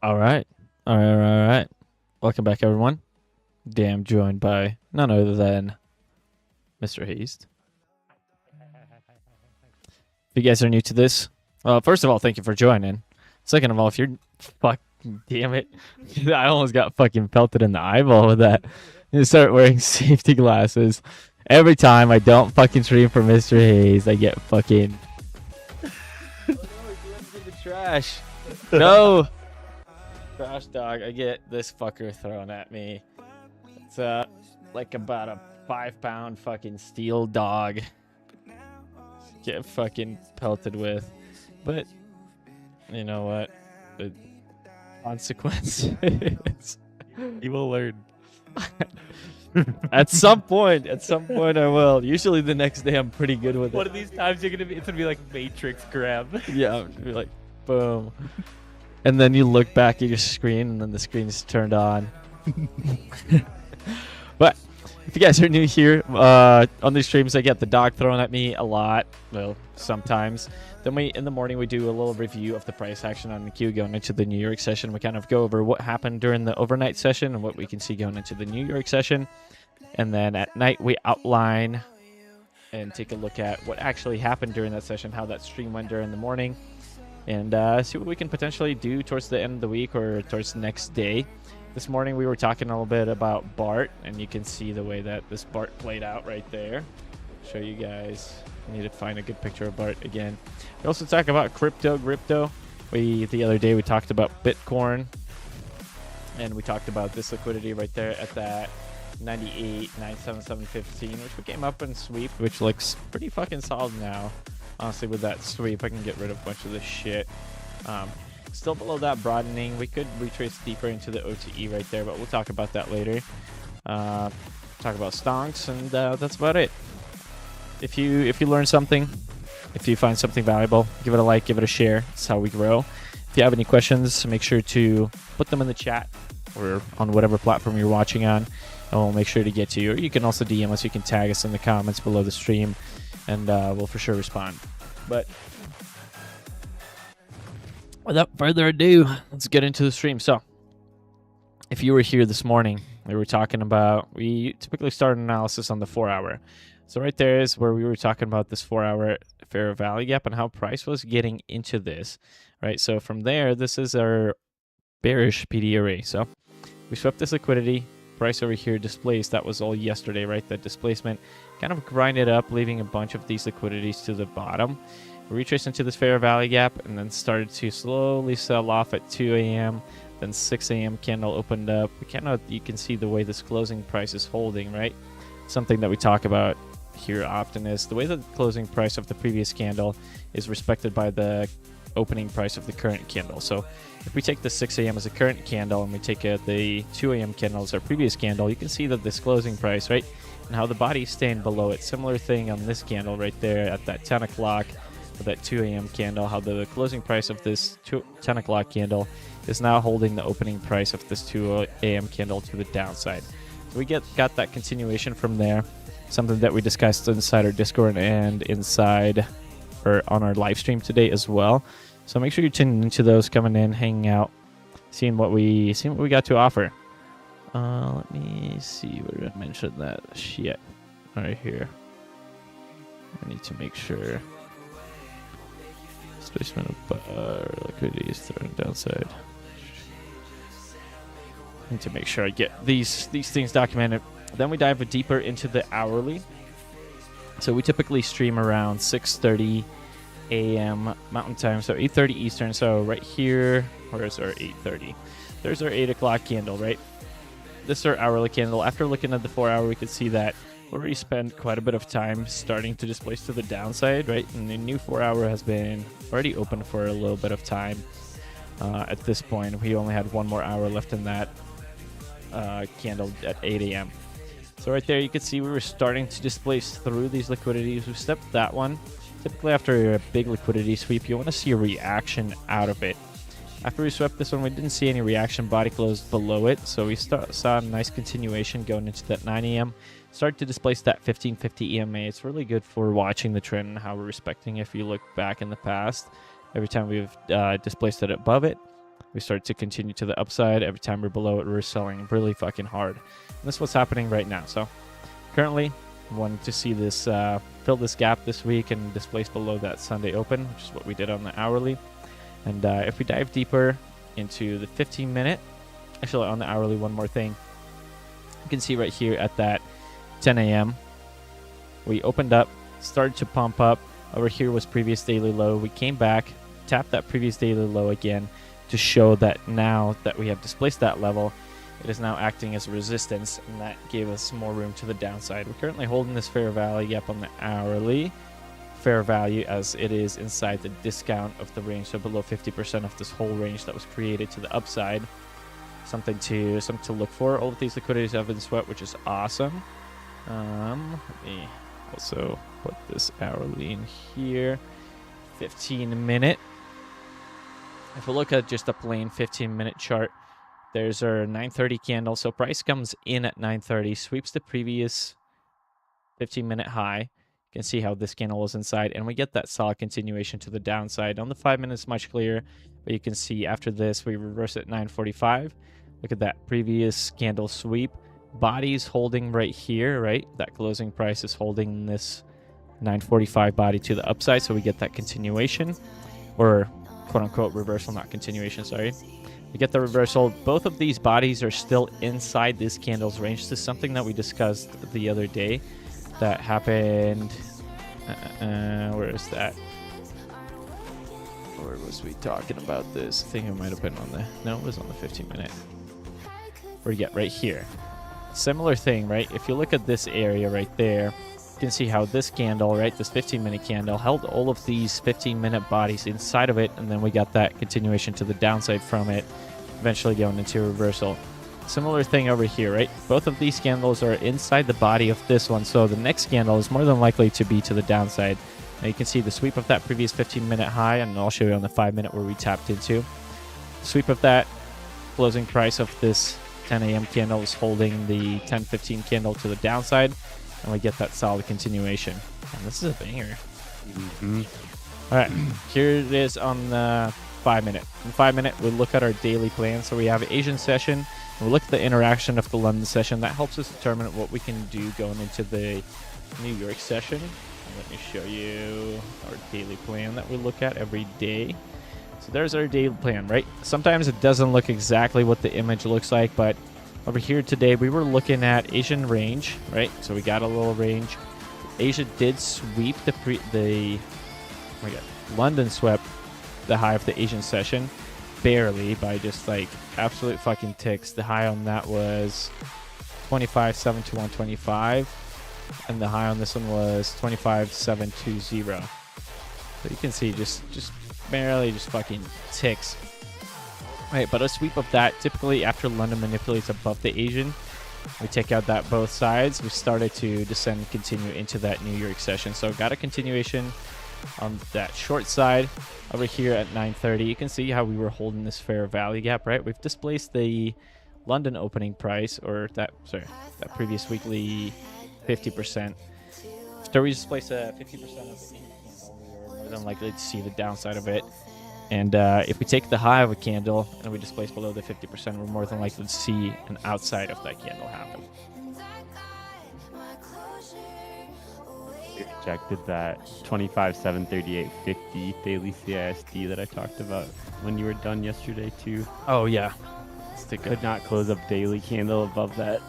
All right. All right. All right. Welcome back, everyone. Damn, joined by none other than Mr. Haste. If you guys are new to this, first of all, thank you for joining. Second of all, if you're fucking damn it, I almost got fucking pelted in the eyeball with that. You start wearing safety glasses. Every time I don't fucking stream for Mr. Hayes, I get fucking. No, the trash. No. Trash dog. I get this fucker thrown at me. It's like about a 5-pound fucking steel dog. Get fucking pelted with. But you know what? The consequences. You will learn. At some point I will. Usually the next day I'm pretty good with One it. of these times it's gonna be like Matrix grab. Yeah, I'm gonna be like, boom. And then you look back at your screen and then the screen is turned on. But if you guys are new here, on these streams I get the dog thrown at me a lot. Well, sometimes. Then in the morning we do a little review of the price action on the queue going into the New York session. We kind of go over what happened during the overnight session and what we can see going into the New York session. And then at night we outline and take a look at what actually happened during that session, how that stream went during the morning, and see what we can potentially do towards the end of the week or towards the next day. This morning we were talking a little bit about Bart, and you can see the way that this Bart played out right there. Show you guys. I need to find a good picture of Bart again. We also talk about crypto. The other day we talked about Bitcoin, and we talked about this liquidity right there at that 98, 977.15, which we came up and sweep, which looks pretty fucking solid now. Honestly, with that sweep, I can get rid of a bunch of this shit. Still below that broadening. We could retrace deeper into the OTE right there, but we'll talk about that later. Talk about stonks, and that's about it. If you learn something, if you find something valuable, give it a like, give it a share. That's how we grow. If you have any questions, make sure to put them in the chat or on whatever platform you're watching on, and we'll make sure to get to you. Or you can also DM us. You can tag us in the comments below the stream, and we'll for sure respond. But without further ado, let's get into the stream. So, if you were here this morning, we typically start an analysis on the 4-hour. So right there is where we were talking about this 4-hour fair value gap and how price was getting into this, right? So from there, this is our bearish PD array. So we swept this liquidity. Price over here displaced. That was all yesterday, right? That displacement kind of grinded up, leaving a bunch of these liquidities to the bottom. We retraced into this fair value gap and then started to slowly sell off at 2 a.m. Then 6 a.m. candle opened up. You can see the way this closing price is holding, right? Something that we talk about here often is the way the closing price of the previous candle is respected by the opening price of the current candle. So if we take the 6 a.m. as a current candle and we take the 2 a.m. candle as our previous candle, you can see that this closing price, right, and how the body's staying below it. Similar thing on this candle right there at that 10 o'clock with that 2 a.m. candle, how the closing price of this 10 o'clock candle is now holding the opening price of this 2 a.m. candle to the downside. So we got that continuation from there. Something that we discussed inside our Discord and inside or on our live stream today as well. So make sure you're tuning into those, coming in, hanging out, seeing what we got to offer. Let me see where did I mention that shit right here. I need to make sure displacement of liquidity is thrown downside. I need to make sure I get these things documented. Then we dive deeper into the hourly. So we typically stream around 6:30 a.m. Mountain Time, so 8:30 Eastern. So right here, where's our 8:30? There's our 8 o'clock candle, right? This is our hourly candle. After looking at the 4-hour, we could see that we already spent quite a bit of time starting to displace to the downside, right? And the new 4-hour has been already open for a little bit of time. At this point, we only had one more hour left in that candle at 8 a.m. So right there, you can see we were starting to displace through these liquidities. We stepped that one. Typically, after a big liquidity sweep, you want to see a reaction out of it. After we swept this one, we didn't see any reaction. Body closed below it, so we saw a nice continuation going into that 9 a.m. Start to displace that 1550 EMA. It's really good for watching the trend and how we're respecting. If you look back in the past, every time we've displaced it above it, we start to continue to the upside. Every time we're below it, we're selling really fucking hard. And this is what's happening right now. So currently, we wanted to see this fill this gap this week and displace below that Sunday open, which is what we did on the hourly. And if we dive deeper into the 15-minute, actually on the hourly, one more thing. You can see right here at that 10 a.m., we opened up, started to pump up. Over here was previous daily low. We came back, tapped that previous daily low again to show that now that we have displaced that level, it is now acting as a resistance, and that gave us more room to the downside. We're currently holding this fair value gap on the hourly fair value as it is inside the discount of the range, so below 50% of this whole range that was created to the upside. Something to look for. All of these liquidities have been swept, which is awesome. Let me also put this hourly in here. 15-minute. If we look at just a plain 15-minute chart, there's our 930 candle. So price comes in at 930, sweeps the previous 15-minute high. You can see how this candle was inside, and we get that solid continuation to the downside. On the 5 minutes, much clearer, but you can see after this, we reverse at 945. Look at that previous candle sweep. Body's holding right here, right? That closing price is holding this 945 body to the upside, so we get that continuation, or quote-unquote reversal, not continuation, sorry. We get the reversal. Both of these bodies are still inside this candle's range. This is something that we discussed the other day that happened. Where is that? Where was we talking about this? I think it might have been on the... No, it was on the 15-minute. Where you get right here. Similar thing, right? If you look at this area right there, you can see how this candle, right, this 15-minute candle, held all of these 15-minute bodies inside of it, and then we got that continuation to the downside from it, eventually going into reversal. Similar thing over here, right? Both of these candles are inside the body of this one, so the next candle is more than likely to be to the downside. Now you can see the sweep of that previous 15-minute high, and I'll show you on the 5-minute where we tapped into. The sweep of that closing price of this 10 a.m. candle is holding the 10-15 candle to the downside, and we get that solid continuation. And this is a banger. All right, here it is on the 5-minute. In the 5-minute, we look at our daily plan. So we have an Asian session. We look at the interaction of the London session. That helps us determine what we can do going into the New York session. And let me show you our daily plan that we look at every day. So there's our daily plan, right? Sometimes it doesn't look exactly what the image looks like, but over here today, we were looking at Asian range, right? So we got a little range. Asia did sweep London swept the high of the Asian session, barely, by just like absolute fucking ticks. The high on that was 25.7 to 125, and the high on this one was 25.720. So you can see just barely just fucking ticks. Right, but a sweep of that, typically after London manipulates above the Asian, we take out that both sides. We started to descend and continue into that New York session. So got a continuation on that short side over here at 930. You can see how we were holding this fair value gap, right? We've displaced the London opening price, or that previous weekly 50%. After we displace 50% of the Asian candle, we are more than likely to see the downside of it. And if we take the high of a candle and we displace below the 50%, we're more than likely to see an outside of that candle happen. We rejected that 25.738.50 daily CISD that I talked about when you were done yesterday too. Oh yeah, Could not close up daily candle above that.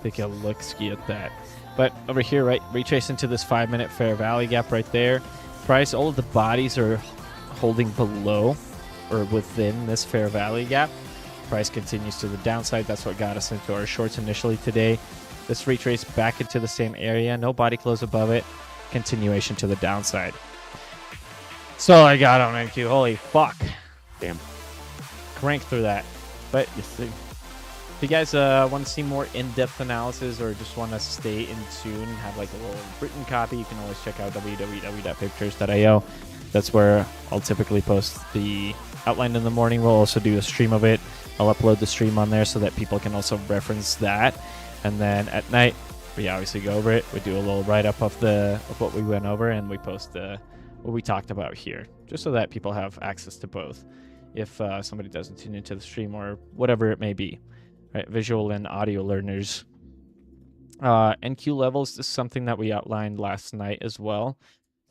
Take a look-ski at that. But over here, right, retrace into this 5-minute fair value gap right there. Price, all of the bodies are holding below or within this fair value gap. Price continues to the downside. That's what got us into our shorts initially today. This retrace back into the same area. No body close above it. Continuation to the downside. So I got on NQ. Holy fuck. Damn. Crank through that. But Yes, sir. if you guys want to see more in-depth analysis or just want to stay in tune and have like a little written copy, you can always check out www.pictures.io. That's where I'll typically post the outline in the morning. We'll also do a stream of it. I'll upload the stream on there so that people can also reference that. And then at night, we obviously go over it. We do a little write-up of what we went over, and we post what we talked about here, just so that people have access to both. if somebody doesn't tune into the stream or whatever it may be, right? Visual and audio learners. NQ levels is something that we outlined last night as well.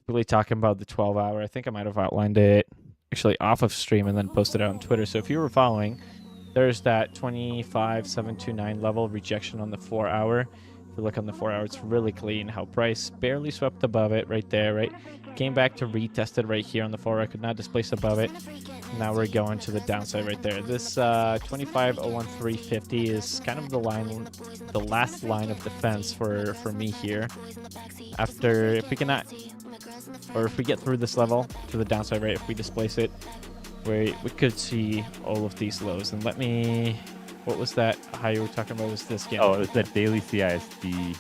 Really talking about the 12-hour. I think I might have outlined it actually off of stream and then posted it on Twitter. So if you were following, there's that 25,729 level rejection on the 4-hour. If you look on the 4-hour, it's really clean. How price barely swept above it right there, right? Came back to retest it right here on the 4-hour. Could not displace above it. Now we're going to the downside right there. This 25,01350 is kind of the last line of defense for me here. After, if we cannot, or if we get through this level to the downside, right? If we displace it, we could see all of these lows. And let me, what was that high you were talking about? Was this candle? Oh, it was that daily CISD.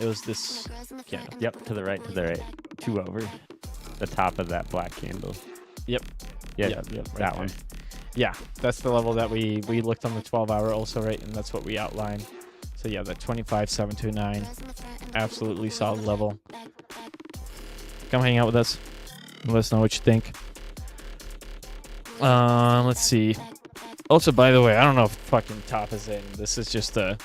It was this candle. Yep, to the right. 2 over. The top of that black candle. Yep. Yeah, Yep, right that there. one. Yeah, that's the level that we looked on the 12-hour also, right? And that's what we outlined. So yeah, that 25,729, absolutely solid level. Come hang out with us. Let us know what you think. Let's see. Also, by the way, I don't know if fucking top is in. This is just a...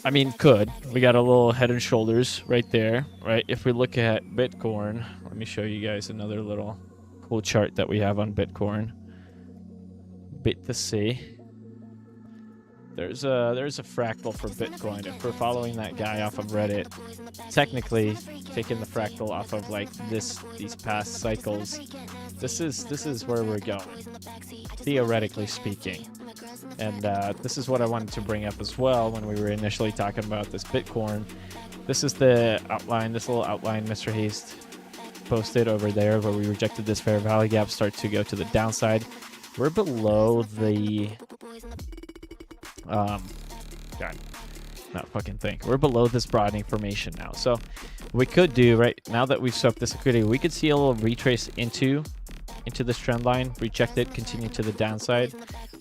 I mean, could. We got a little head and shoulders right there, right? If we look at Bitcoin, let me show you guys another little cool chart that we have on Bitcoin. Bit to see. There's a fractal for Bitcoin. If we're following that guy off of Reddit, technically taking the fractal off of like these past cycles, this is where we're going, theoretically speaking. And this is what I wanted to bring up as well when we were initially talking about this Bitcoin. This is the outline, this little outline Mr. Haste posted over there where we rejected this fair value gap, start to go to the downside. We're below the God, not fucking think. We're below this broadening formation now. So we could do, right, now that we've swept this liquidity, we could see a little retrace into this trend line, reject it, continue to the downside,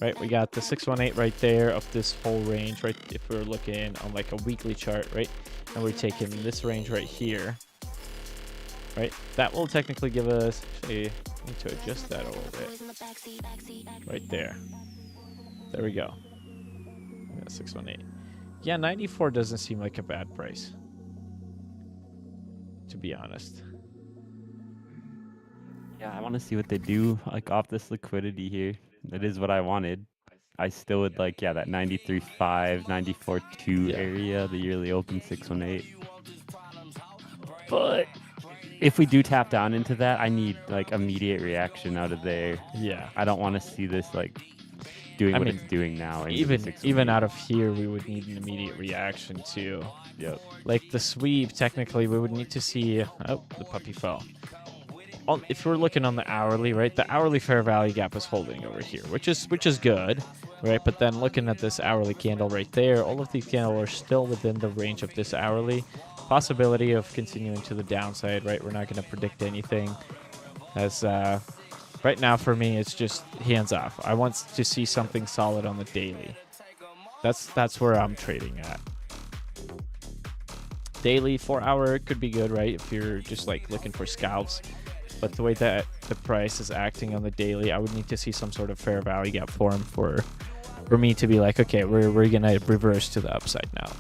right? We got the 618 right there of this whole range, right? If we're looking on like a weekly chart, right? And we're taking this range right here, right? That will technically give us, actually, I need to adjust that a little bit. Right there. There we go. Yeah, 618. Yeah, 94 doesn't seem like a bad price, to be honest. Yeah, I want to see what they do like off this liquidity here. That is what I wanted. I still would like, yeah, that 93.5, 94.2 area, the yearly open 618. But if we do tap down into that, I need like immediate reaction out of there. Yeah. I don't want to see this like doing what it's doing now. Even out of here, we would need an immediate reaction too. Yep. Like the sweep, technically, we would need to see. Oh, the puppy fell. If we're looking on the hourly, right, the hourly fair value gap is holding over here, which is good, right? But then looking at this hourly candle right there, all of these candles are still within the range of this hourly. Possibility of continuing to the downside, right? We're not going to predict anything. As right now for me, it's just hands off. I want to see something solid on the daily. That's where I'm trading at. Daily 4-hour could be good, right? If you're just like looking for scalps. But the way that the price is acting on the daily, I would need to see some sort of fair value gap form for me to be like, okay, we're gonna reverse to the upside now.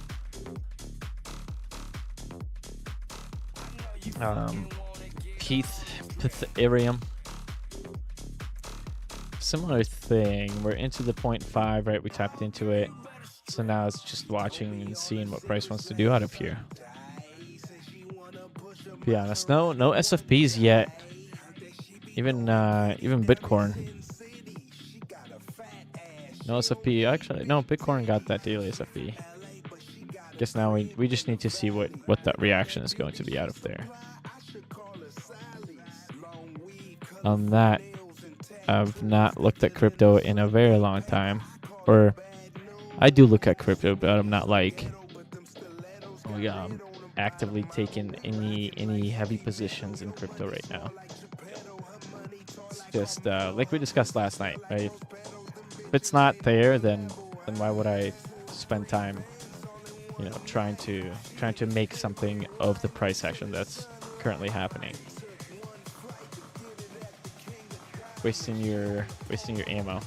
Ethereum. Similar thing. We're into the 0.5, right? We tapped into it. So now it's just watching and seeing what price wants to do out of here. To be honest, no SFPs yet. Even Bitcoin. No SFP. Actually, no, Bitcoin got that daily SFP. Guess now we just need to see what that reaction is going to be out of there. On that, I've not looked at crypto in a very long time. Or I do look at crypto, but I'm not like actively taking any heavy positions in crypto right now. It's just like we discussed last night, right? If it's not there, then why would I spend time, trying to make something of the price action that's currently happening? wasting your ammo.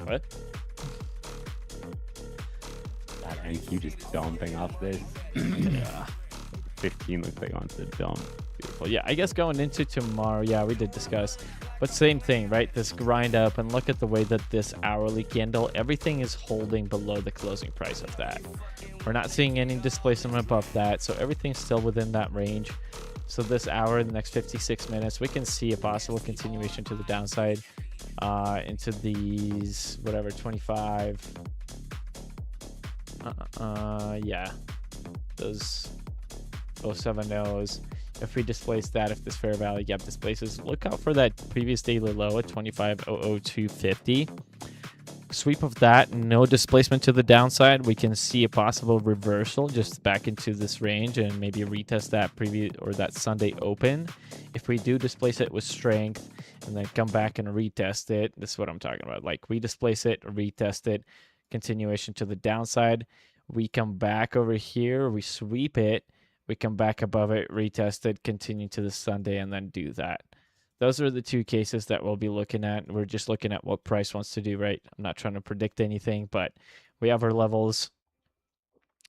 What? God, I keep just dumping off this. Yeah. 15 looks like on to dump. Beautiful. Yeah, I guess going into tomorrow, yeah, we did discuss. But same thing, right? This grind up, and look at the way that this hourly candle, everything is holding below the closing price of that. We're not seeing any displacement above that, so everything's still within that range. So this hour, the next 56 minutes, we can see a possible continuation to the downside into these, whatever, 25. Yeah, those 070s. If we displace that, if this fair value gap displaces, look out for that previous daily low at 25.00250. Sweep of that, no displacement to the downside. We can see a possible reversal just back into this range and maybe retest that previous or that Sunday open. If we do displace it with strength and then come back and retest it, this is what I'm talking about. Like we displace it, retest it, continuation to the downside. We come back over here, we sweep it, we come back above it, retest it, continue to the Sunday, and then do that. Those are the two cases that we'll be looking at. We're just looking at what price wants to do, right? I'm not trying to predict anything, but we have our levels,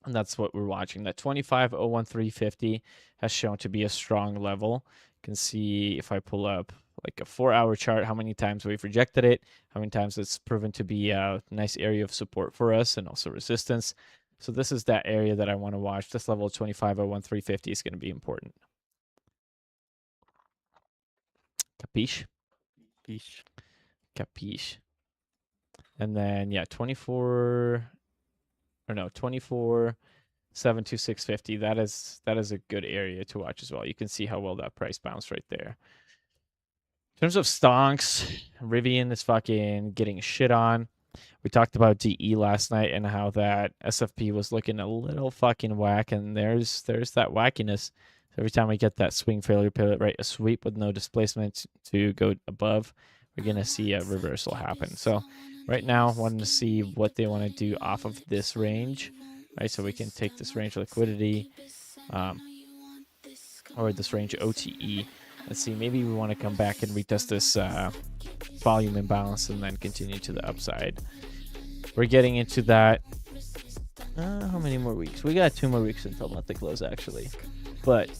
and that's what we're watching. That 25.01350 has shown to be a strong level. You can see if I pull up like a 4-hour chart, how many times we've rejected it, how many times it's proven to be a nice area of support for us and also resistance. So this is that area that I want to watch. This level of 25.01350 is going to be important. Capiche? Capiche. And then, yeah, 24.72650. That is a good area to watch as well. You can see how well that price bounced right there. In terms of stonks, Rivian is fucking getting shit on. We talked about DE last night and how that SFP was looking a little fucking whack, and there's that wackiness. Every time we get that swing failure pivot, right, a sweep with no displacement to go above, we're going to see a reversal happen. So right now, wanting to see what they want to do off of this range, right? So we can take this range liquidity or this range OTE. Let's see, maybe we want to come back and retest this volume imbalance and then continue to the upside. We're getting into that. How many more weeks? We got 2 more weeks until monthly close, actually. But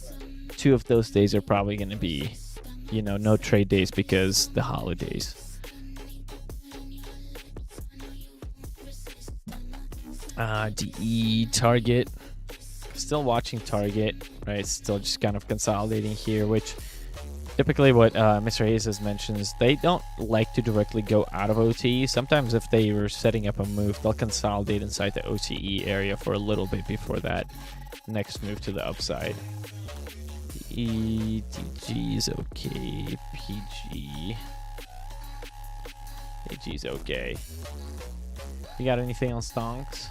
2 of those days are probably going to be, you know, no trade days because the holidays. DE target. Still watching target, right? Still just kind of consolidating here, which typically what Mr. Hayes has mentioned is they don't like to directly go out of OTE. Sometimes if they were setting up a move, they'll consolidate inside the OTE area for a little bit before that next move to the upside. ETG is okay. PG. AG is okay. You got anything on stonks?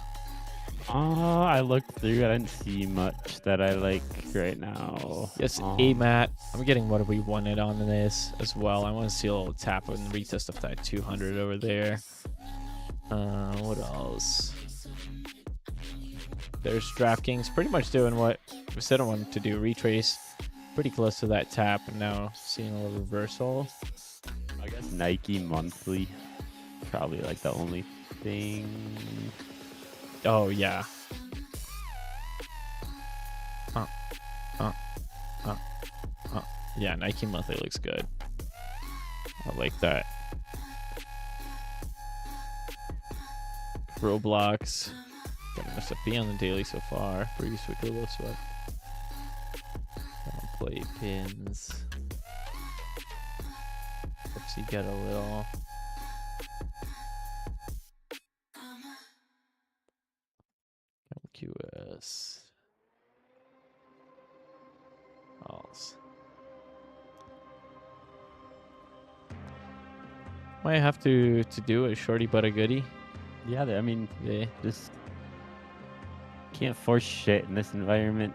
I looked through. I didn't see much that I like right now. Yes, AMAT. I'm getting what we wanted on this as well. I want to see a little tap and retest of that 200 over there. What else? There's DraftKings pretty much doing what we said I wanted to do. Retrace pretty close to that tap, and now seeing a little reversal. I guess Nike monthly. Probably like the only thing. Oh, yeah. Yeah, Nike monthly looks good. I like that. Roblox. Got an SFP on the daily so far. Previous weekly low sweat. Play pins. FC got a little. QS. Alls. Might have to do a shorty but a goodie. Yeah, I mean, just can't force shit in this environment.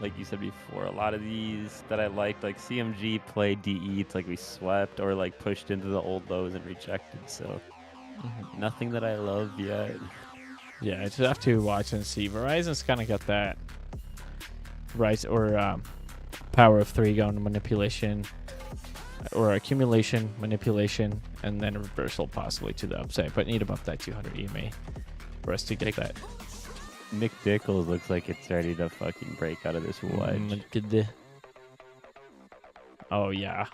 like you said before, a lot of these that I liked, like CMG played DE, it's like we swept or like pushed into the old lows and rejected. So nothing that I love yet. Yeah, I just have to watch and see. Verizon's kind of got that rise or power of 3 going to manipulation or accumulation, manipulation, and then reversal possibly to the upside. But need above that 200 EMA for us to get that. Mick Dickles looks like it's ready to fucking break out of this wedge. Oh yeah.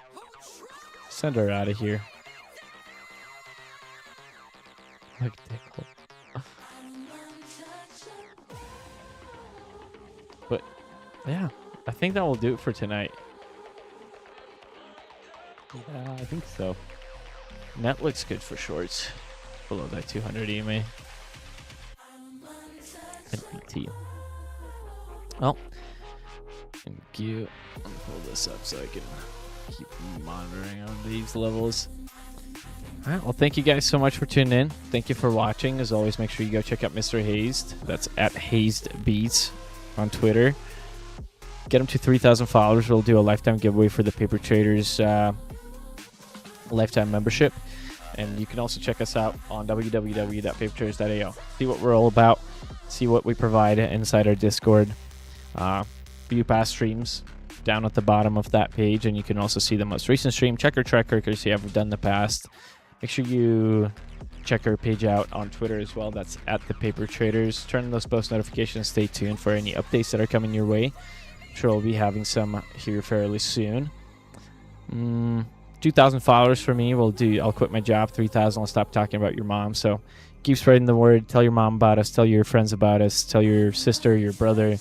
Send her out of here. Mick Dickles. But yeah, I think that will do it for tonight. Yeah, I think so. Net looks good for shorts. Below that 200 EMA. And BT. Well, thank you. Let me pull this up so I can keep monitoring on these levels. All right. Well, thank you guys so much for tuning in. Thank you for watching. As always, make sure you go check out Mr. Hazed. That's at Hazed Beats on Twitter. Get him to 3,000 followers. We'll do a lifetime giveaway for the Paper Traders lifetime membership. And you can also check us out on www.papertraders.io. See what we're all about. See what we provide inside our Discord. View past streams down at the bottom of that page, and you can also see the most recent stream. Check our track records you have done in the past. Make sure you check our page out on Twitter as well. That's at the Paper Traders. Turn on those post notifications. Stay tuned for any updates that are coming your way. I'm sure we'll be having some here fairly soon. 2,000 followers for me. I'll quit my job. 3,000. I'll stop talking about your mom. So keep spreading the word. Tell your mom about us. Tell your friends about us. Tell your sister, your brother,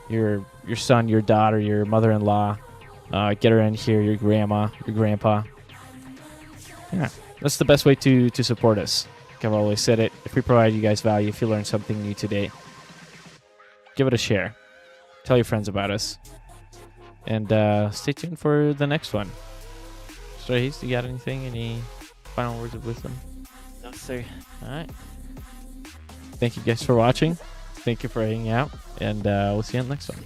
your son, your daughter, your mother-in-law. Get her in here. Your grandma, your grandpa. Yeah, that's the best way to support us. Like I've always said it. If we provide you guys value, if you learned something new today, give it a share. Tell your friends about us. And stay tuned for the next one. So, Hayes, do you got anything? Any final words of wisdom? No, sir. All right. Thank you guys for watching. Thank you for hanging out. And we'll see you on the next one.